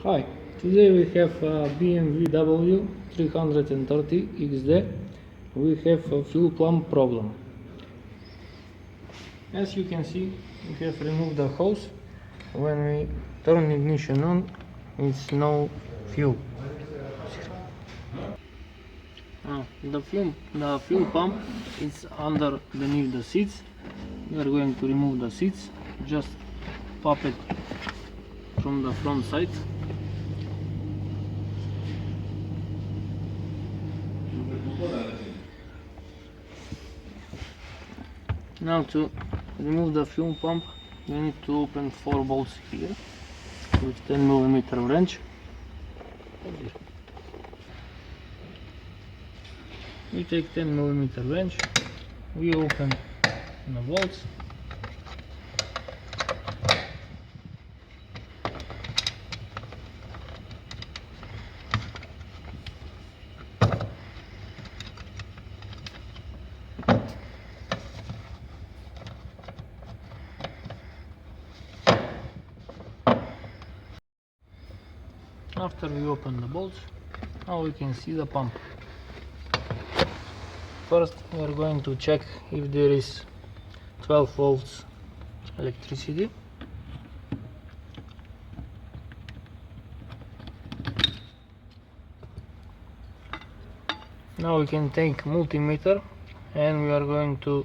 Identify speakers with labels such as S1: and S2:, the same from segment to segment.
S1: Hi, today we have a Bmw 330Xd. We have a fuel pump problem. As you can see, we have removed the hose. When we turn ignition on, it's no fuel. The fuel pump is underneath the seats. We are going to remove the seats. Just pop it from the front side. Now to remove the fuel pump, we need to open 4 bolts here with 10mm wrench. We take 10mm wrench, we open the bolts. After we open the bolts, now we can see the pump. First we are going to check if there is 12 volts electricity. Now we can take multimeter and we are going to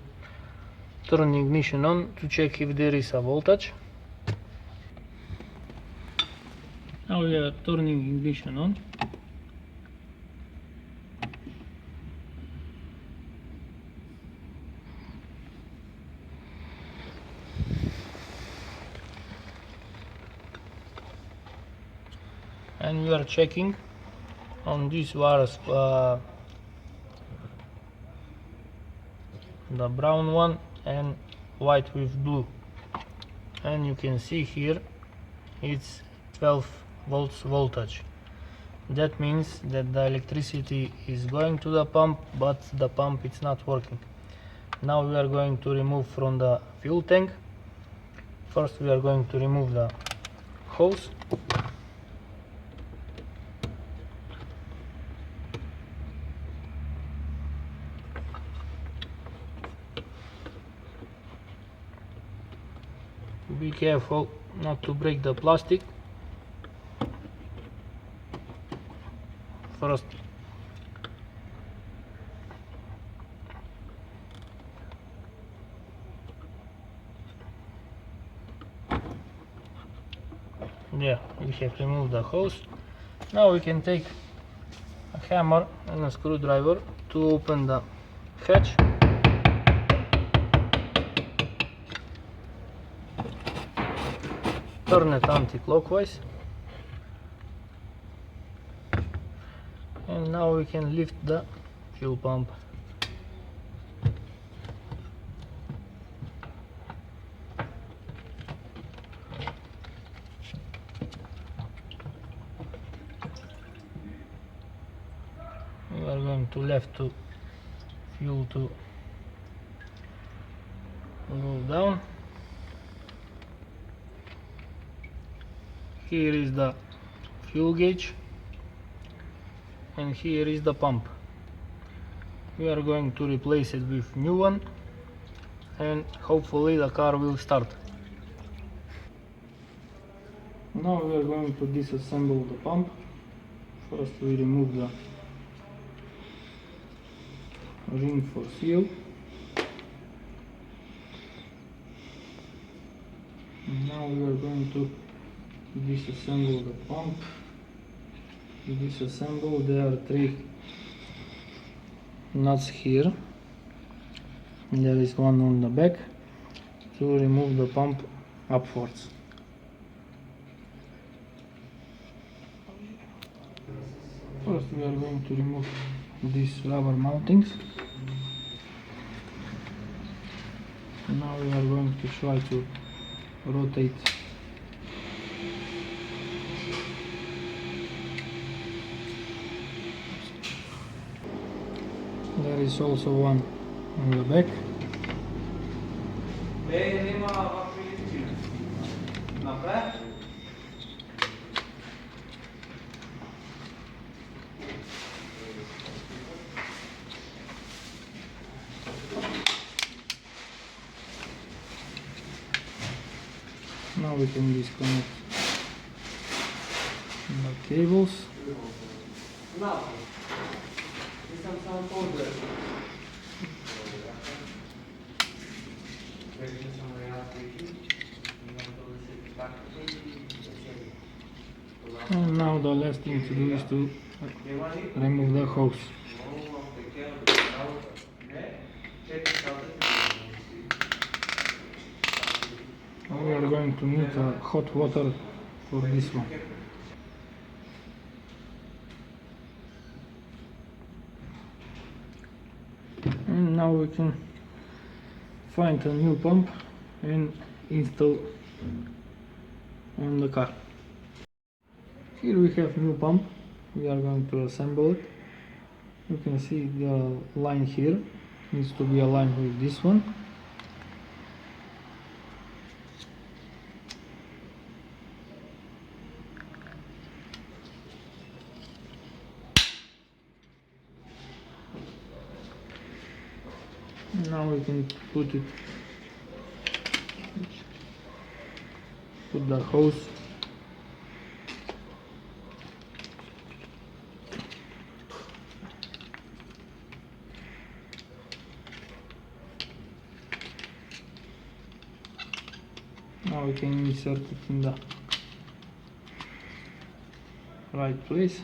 S1: turn ignition on to check if there is a voltage. Now we are turning ignition on. And we are checking on these wires, the brown one and white with blue, and you can see here it's 12 volts voltage. That means that the electricity is going to the pump, but the pump is not working. Now we are going to remove from the fuel tank. First we are going to remove the hose. Be careful not to break the plastic. First yeah, we have removed the hose. Now we can take a hammer and a screwdriver to open the hatch. Turn it anti-clockwise, and now we can lift the fuel pump. We are going to left to fuel to go down. Here is the fuel gauge and here is the pump. We are going to replace it with new one and hopefully the car will start. Now we are going to disassemble the pump. First we remove the ring for seal. Now we are going to disassemble the pump. Disassemble, there are 3 nuts here. There is one on the back to remove the pump upwards. First we are going to remove these rubber mountings. Now we are going to try to rotate there is also one on the back. Now we can disconnect the cables. And now the last thing to do is to remove the hose. We are going to need hot water for this one. And now we can find a new pump and install on the car. Here we have new pump. We are going to assemble it. You can see the line here needs to be aligned with this one. Now we can put the hose now we can insert it in the right place.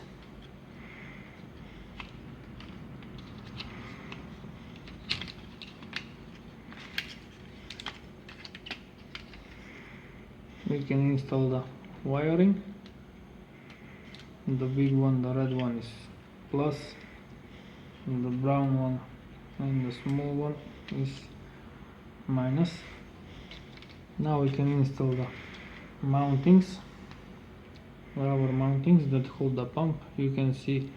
S1: We can install the wiring. The big one, the red one, is plus, and the brown one and the small one is minus. Now we can install the mountings, rubber mountings that hold the pump. You can see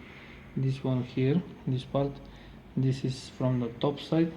S1: this one here, this part, this is from the top side.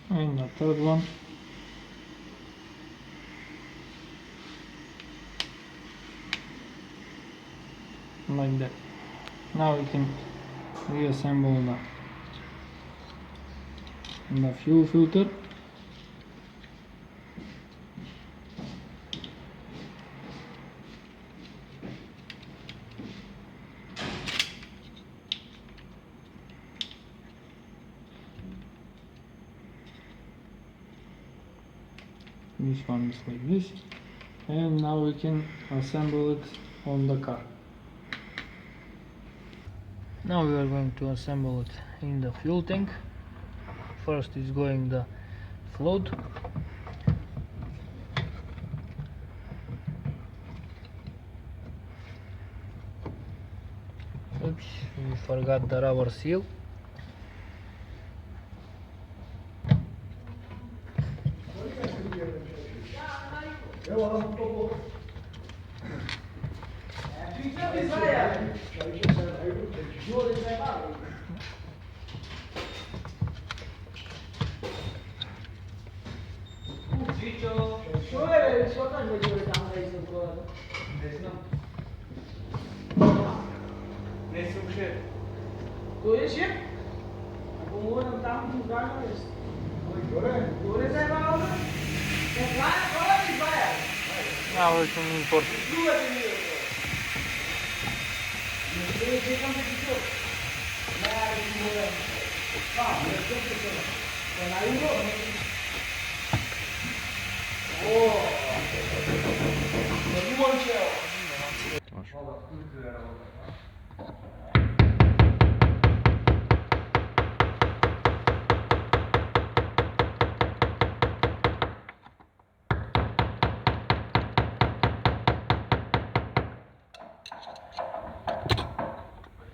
S1: And the third one. Like that. Now we can reassemble the fuel filter. This one is like this, and now we can assemble it on the car. Now we are going to assemble it in the fuel tank. First is going the float. Oops, we forgot the rubber seal. Now we can import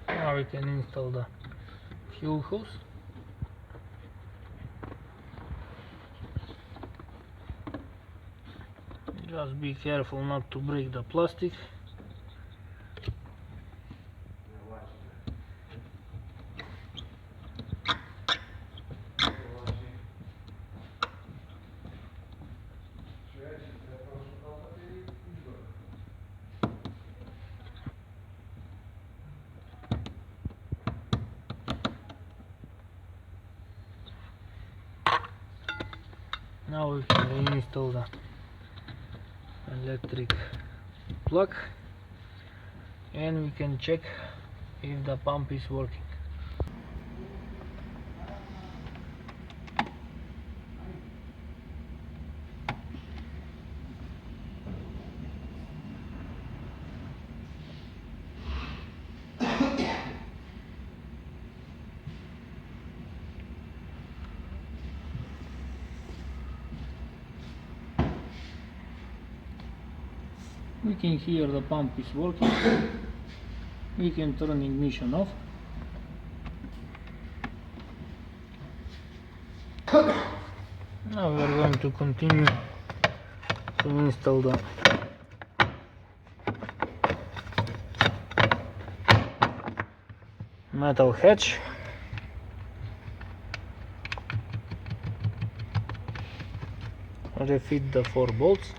S1: Now we can install the fuel hose. Just be careful not to break the plastic. Now we can reinstall the electric plug and we can check if the pump is working. We can hear the pump is working. We can turn ignition off. Now we are going to continue to install the metal hatch. Refit the 4 bolts.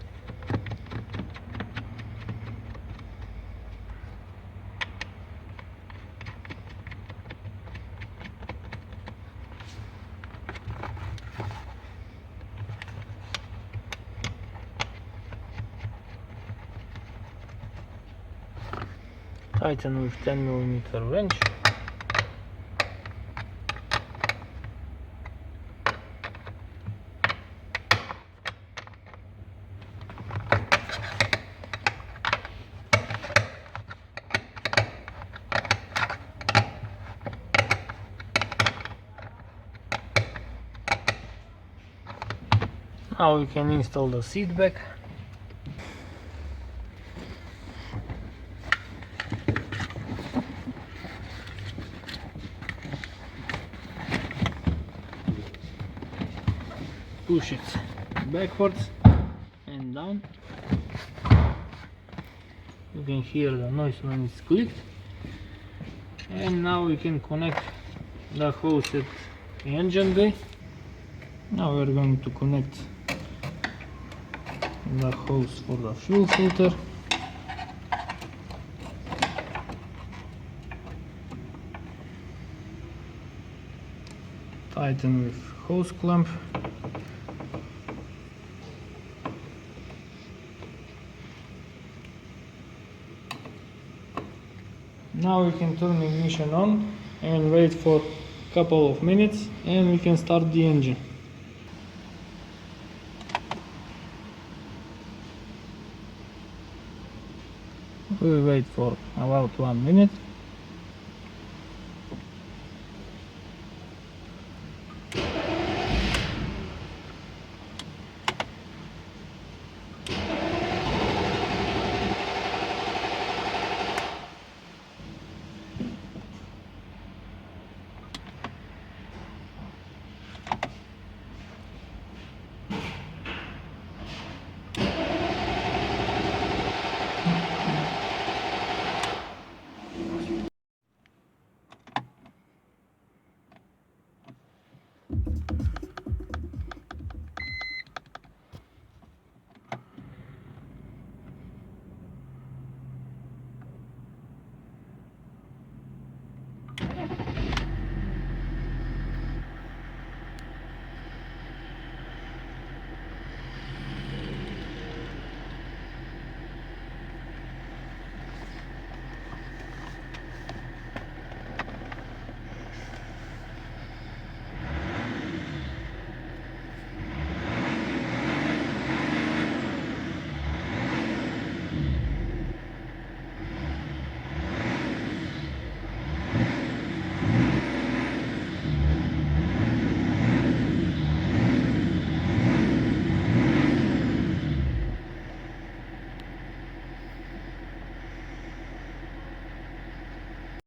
S1: Tighten with 10mm wrench. Now we can install the seat back. Push it backwards and down. You can hear the noise when it's clicked. And now we can connect the hose at the engine bay. Now we are going to connect the hose for the fuel filter. Tighten with hose clamp. Now we can turn ignition on and wait for a couple of minutes and we can start the engine. We wait for about 1 minute.